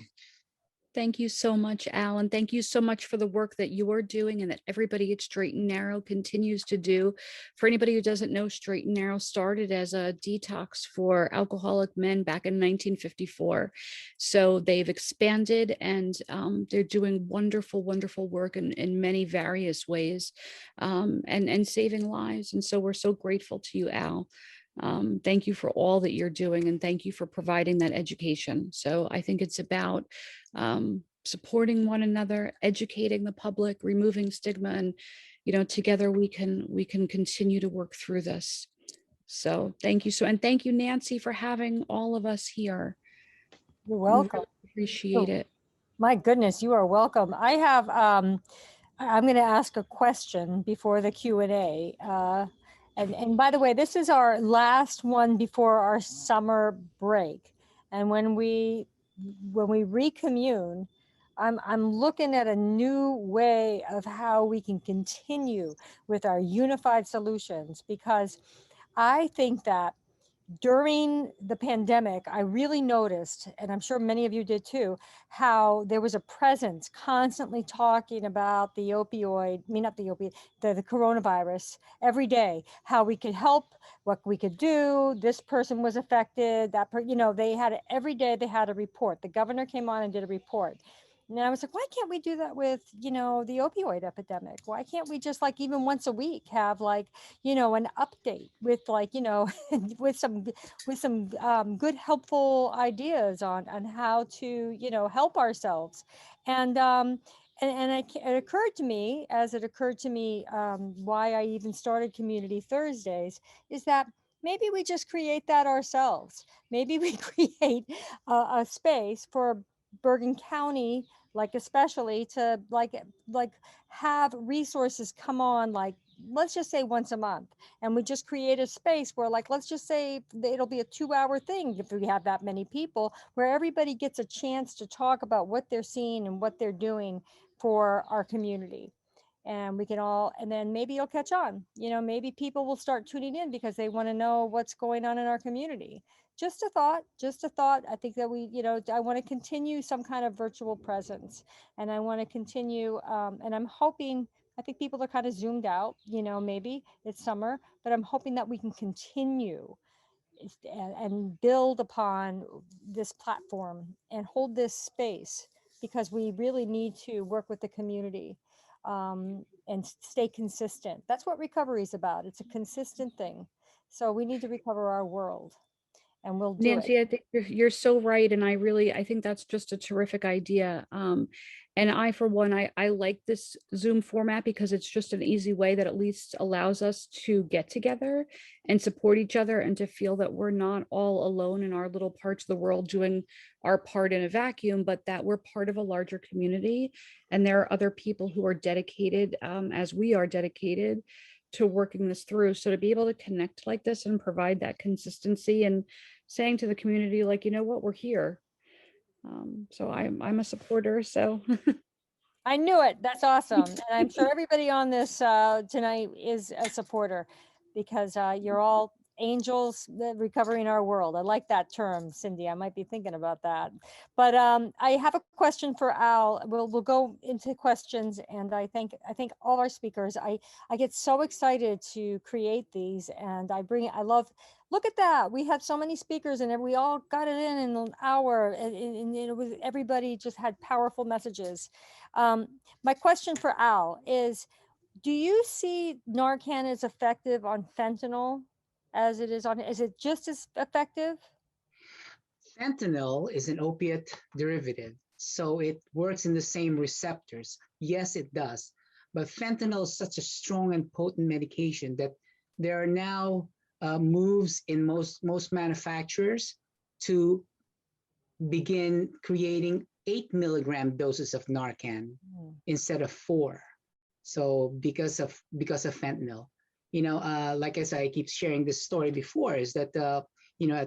Speaker 3: Thank you so much, Al, and thank you so much for the work that you are doing and that everybody at Straight and Narrow continues to do. For anybody who doesn't know, Straight and Narrow started as a detox for alcoholic men back in 1954. So they've expanded and they're doing wonderful, wonderful work in many various ways and saving lives. And so we're so grateful to you, Al. Thank you for all that you're doing, and thank you for providing that education. So I think it's about supporting one another, educating the public, removing stigma, and together we can continue to work through this. So thank you. And thank you, Nancy, for having all of us here.
Speaker 1: You're welcome.
Speaker 3: Really appreciate it.
Speaker 1: My goodness, you are welcome. I have I'm going to ask a question before the Q&A. And by the way, this is our last one before our summer break. And when we recommune, I'm looking at a new way of how we can continue with our unified solutions, because I think that during the pandemic, I really noticed, and I'm sure many of you did too, how there was a presence constantly talking about the coronavirus every day, how we could help, what we could do. This person was affected, they had every day they had a report. The governor came on and did a report. And I was like, why can't we do that with, the opioid epidemic? Why can't we just even once a week have an update with with some good, helpful ideas on how to, help ourselves. And it occurred to me, why I even started Community Thursdays, is that maybe we just create that ourselves. Maybe we create a space for Bergen County, especially to have resources come on, let's just say once a month, and we just create a space where let's just say it'll be a 2-hour thing if we have that many people, where everybody gets a chance to talk about what they're seeing and what they're doing for our community. And we can all, and then maybe you'll catch on, maybe people will start tuning in because they want to know what's going on in our community. Just a thought. I think that I want to continue some kind of virtual presence, and I want to continue, and I'm hoping, I think people are kind of zoomed out, maybe it's summer, but I'm hoping that we can continue and build upon this platform and hold this space, because we really need to work with the community and stay consistent. That's what recovery is about. It's a consistent thing. So we need to recover our world. And we'll do
Speaker 3: Nancy,
Speaker 1: it.
Speaker 3: I think you're so right. And I think that's just a terrific idea. And I, for one, I like this Zoom format because it's just an easy way that at least allows us to get together and support each other, and to feel that we're not all alone in our little parts of the world doing our part in a vacuum, but that we're part of a larger community. And there are other people who are dedicated, as we are dedicated, to working this through. So to be able to connect like this and provide that consistency and saying to the community, what, we're here. So I'm a supporter. So
Speaker 1: I knew it. That's awesome. And I'm sure everybody on this tonight is a supporter, because you're all angels recovering our world. I like that term, Cindy. I might be thinking about that. But I have a question for Al. We'll go into questions, and I think all our speakers. I get so excited to create these, and I love. Look at that. We have so many speakers, and we all got it in an hour, and it was, everybody just had powerful messages. My question for Al is, do you see Narcan as effective on fentanyl as it is on, is it just as effective?
Speaker 8: Fentanyl is an opiate derivative, so it works in the same receptors. Yes, it does. But fentanyl is such a strong and potent medication that there are now moves in most manufacturers to begin creating 8 milligram doses of Narcan instead of 4. So because of fentanyl, like I said, I keep sharing this story before, is that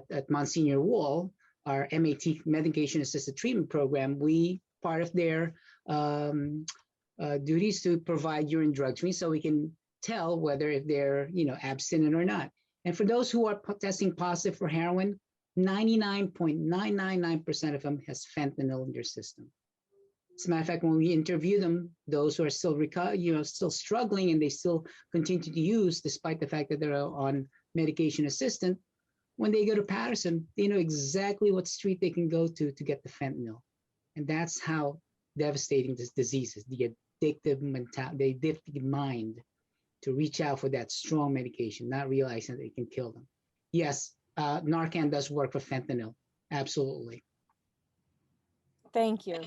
Speaker 8: at Monsignor Wall, our MAT, medication assisted treatment program, we part of their duties to provide urine drug screen so we can tell whether if they're abstinent or not. And for those who are testing positive for heroin, 99.999% of them has fentanyl in their system. As a matter of fact, when we interview them, those who are still still struggling and they still continue to use, despite the fact that they're on medication assistant, when they go to Patterson, they know exactly what street they can go to get the fentanyl. And that's how devastating this disease is, the addictive mentality, the addictive mind to reach out for that strong medication, not realizing that it can kill them. Yes, Narcan does work for fentanyl. Absolutely.
Speaker 1: Thank you.